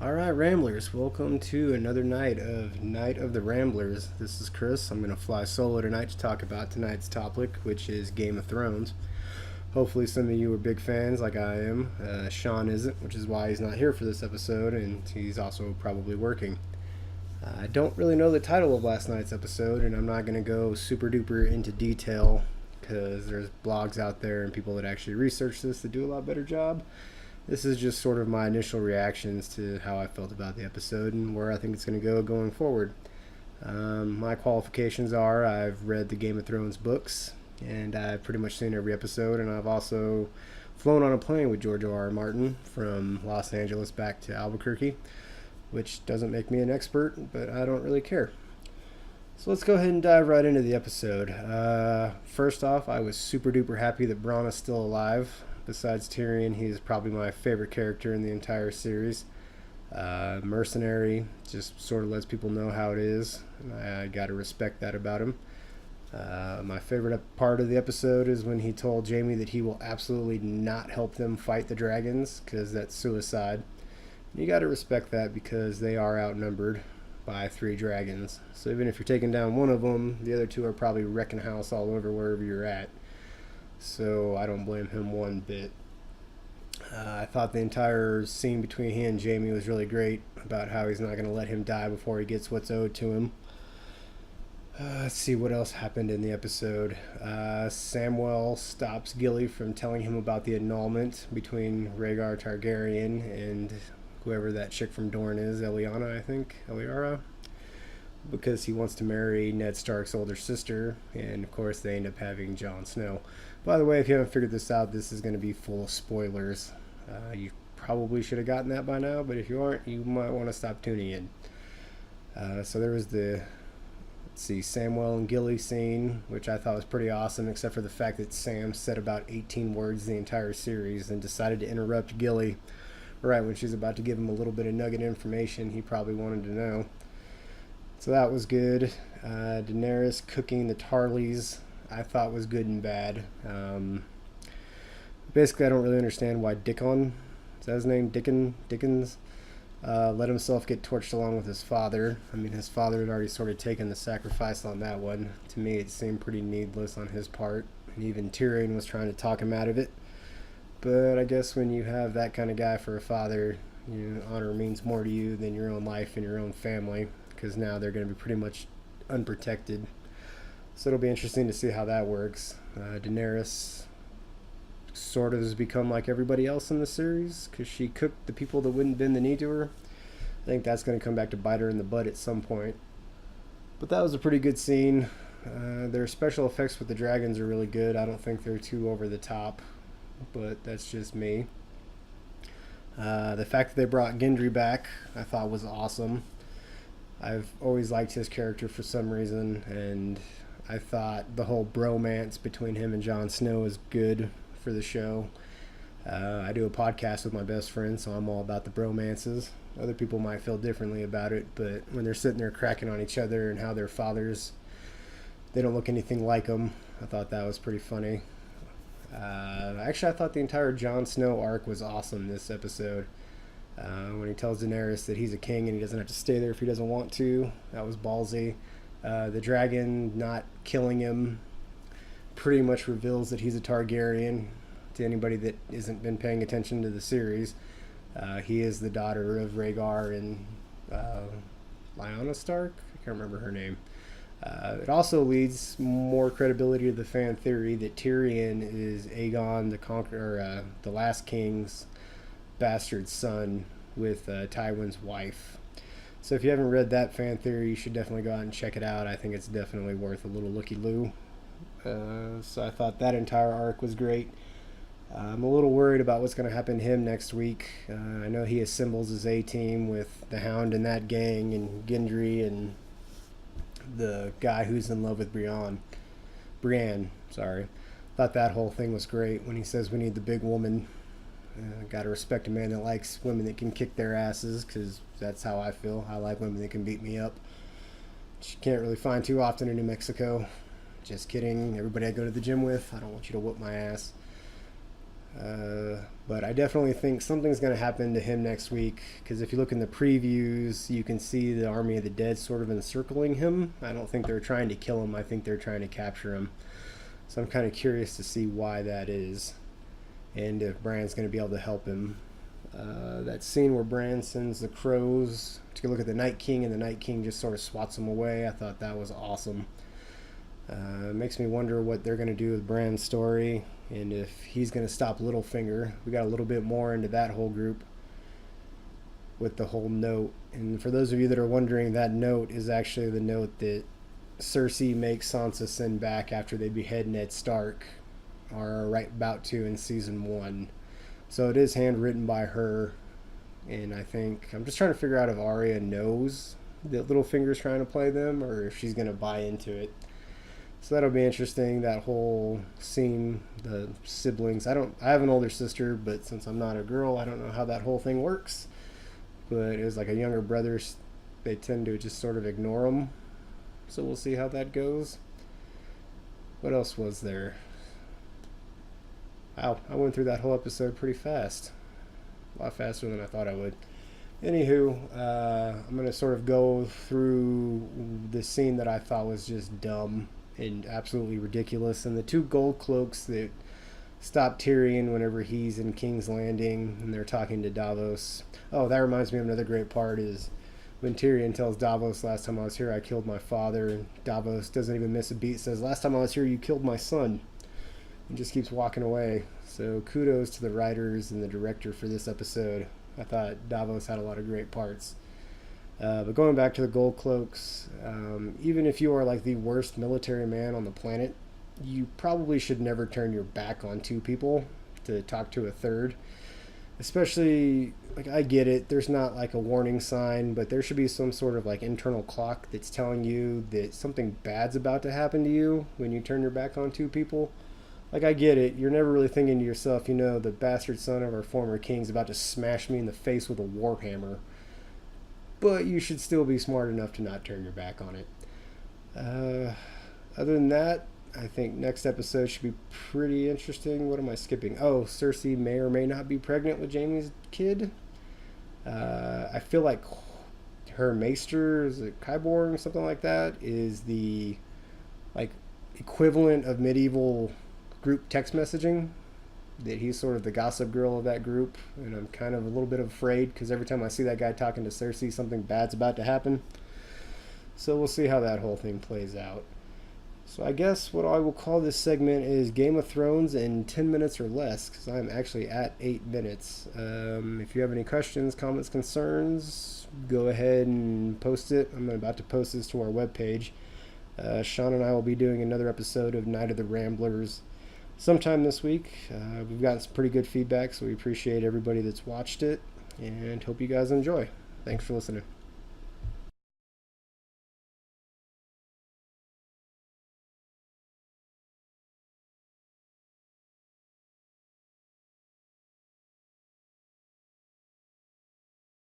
Alright, Ramblers, welcome to another Night of the Ramblers. This is Chris. I'm going to fly solo tonight to talk about tonight's topic, which is Game of Thrones. Hopefully, some of you are big fans like I am. Sean isn't, which is why he's not here for this episode, and he's also probably working. I don't really know the title of last night's episode, and I'm not going to go super duper into detail because there's blogs out there and people that actually research this that do a lot better job. This is just sort of my initial reactions to how I felt about the episode and where I think it's going to go going forward. My qualifications are I've read the Game of Thrones books, and I've pretty much seen every episode, and I've also flown on a plane with George R. R. Martin from Los Angeles back to Albuquerque, which doesn't make me an expert, but I don't really care. So let's go ahead and dive right into the episode. First off, I was super duper happy that Bronn is still alive. Besides Tyrion, he's probably my favorite character in the entire series. Mercenary, just sort of lets people know how it is. I gotta respect that about him. My favorite part of the episode is when he told Jaime that he will absolutely not help them fight the dragons because that's suicide. You gotta respect that because they are outnumbered by 3 dragons. So even if you're taking down one of them, the other 2 are probably wrecking house all over wherever you're at. So I don't blame him one bit. I thought the entire scene between he and Jaime was really great about how he's not going to let him die before he gets what's owed to him. Let's see what else happened in the episode. Samwell stops Gilly from telling him about the annulment between Rhaegar Targaryen and whoever that chick from Dorne is, Eliana, I think. Eliara? Because he wants to marry Ned Stark's older sister, and of course they end up having Jon Snow. By the way, if you haven't figured this out, this is going to be full of spoilers. You probably should have gotten that by now, but if you aren't, you might want to stop tuning in. So there was the, Samwell and Gilly scene, which I thought was pretty awesome, except for the fact that Sam said about 18 words the entire series and decided to interrupt Gilly right when she's about to give him a little bit of nugget information he probably wanted to know. So that was good. Daenerys cooking the Tarleys I thought was good and bad. Basically, I don't really understand why Dickon, is that his name? Dickens, let himself get torched along with his father. I mean, his father had already sort of taken the sacrifice on that one. To me, it seemed pretty needless on his part. And even Tyrion was trying to talk him out of it. But I guess when you have that kind of guy for a father, honor means more to you than your own life and your own family, because now they're going to be pretty much unprotected. So it'll be interesting to see how that works. Daenerys sort of has become like everybody else in the series because she cooked the people that wouldn't bend the knee to her. I think that's going to come back to bite her in the butt at some point. But that was a pretty good scene. Their special effects with the dragons are really good. I don't think they're too over the top, but that's just me. The fact that they brought Gendry back, I thought was awesome. I've always liked his character for some reason, and I thought the whole bromance between him and Jon Snow is good for the show. I do a podcast with my best friend, so I'm all about the bromances. Other people might feel differently about it, but when they're sitting there cracking on each other and how their fathers, they don't look anything like them, I thought that was pretty funny. Actually, I thought the entire Jon Snow arc was awesome this episode. When he tells Daenerys that he's a king and he doesn't have to stay there if he doesn't want to, that was ballsy. The dragon not killing him pretty much reveals that he's a Targaryen to anybody that hasn't been paying attention to the series. He is the daughter of Rhaegar and Lyanna Stark. I can't remember her name. It also leads more credibility to the fan theory that Tyrion is Aegon the Conqueror, the Last King's bastard son with Tywin's wife. So if you haven't read that fan theory, you should definitely go out and check it out. I think it's definitely worth a little looky-loo. So I thought that entire arc was great. I'm a little worried about what's going to happen to him next week. I know he assembles his A-team with the Hound and that gang and Gendry and the guy who's in love with Brienne. Thought that whole thing was great when he says we need the big woman. Gotta respect a man that likes women that can kick their asses, because that's how I feel. I like women that can beat me up. Which you can't really find too often in New Mexico. Just kidding. Everybody I go to the gym with, I don't want you to whoop my ass. But I definitely think something's going to happen to him next week, because if you look in the previews, you can see the Army of the Dead sort of encircling him. I don't think they're trying to kill him. I think they're trying to capture him. So I'm kind of curious to see why that is, and if Bran's going to be able to help him. That scene where Bran sends the crows to look at the Night King, and the Night King just sort of swats him away. I thought that was awesome. It makes me wonder what they're going to do with Bran's story, and if he's going to stop Littlefinger. We got a little bit more into that whole group with the whole note. And for those of you that are wondering, that note is actually the note that Cersei makes Sansa send back after they behead Ned Stark, or right about to in season 1. So it is handwritten by her, and I think I'm just trying to figure out if Arya knows that Littlefinger's trying to play them, or if she's going to buy into it. So that'll be interesting, that whole scene, the siblings. I have an older sister, but since I'm not a girl, I don't know how that whole thing works. But it was like a younger brother, they tend to just sort of ignore them. So we'll see how that goes. What else was there? Wow, I went through that whole episode pretty fast. A lot faster than I thought I would. Anywho, I'm going to sort of go through the scene that I thought was just dumb and absolutely ridiculous. And the 2 gold cloaks that stop Tyrion whenever he's in King's Landing and they're talking to Davos. Oh, that reminds me of another great part is when Tyrion tells Davos, last time I was here I killed my father. And Davos doesn't even miss a beat, says, last time I was here you killed my son. And just keeps walking away. So kudos to the writers and the director for this episode. I thought Davos had a lot of great parts. But going back to the gold cloaks, even if you are like the worst military man on the planet, you probably should never turn your back on 2 people to talk to a third. Especially, like, I get it, there's not like a warning sign, but there should be some sort of like internal clock that's telling you that something bad's about to happen to you when you turn your back on 2 people. Like, I get it, you're never really thinking to yourself, the bastard son of our former king's about to smash me in the face with a warhammer. But you should still be smart enough to not turn your back on it. Other than that, I think next episode should be pretty interesting. What am I skipping? Oh, Cersei may or may not be pregnant with Jaime's kid. I feel like her maester, is it Qyburn, something like that, is the like equivalent of medieval group text messaging. That he's sort of the gossip girl of that group, and I'm kind of a little bit afraid because every time I see that guy talking to Cersei, something bad's about to happen. So we'll see how that whole thing plays out. So I guess what I will call this segment is Game of Thrones in 10 minutes or less, because I'm actually at 8 minutes. If you have any questions, comments, concerns, go ahead and post it. I'm about to post this to our webpage. Sean and I will be doing another episode of Night of the Ramblers sometime this week. We've gotten some pretty good feedback, so we appreciate everybody that's watched it, and hope you guys enjoy. Thanks for listening.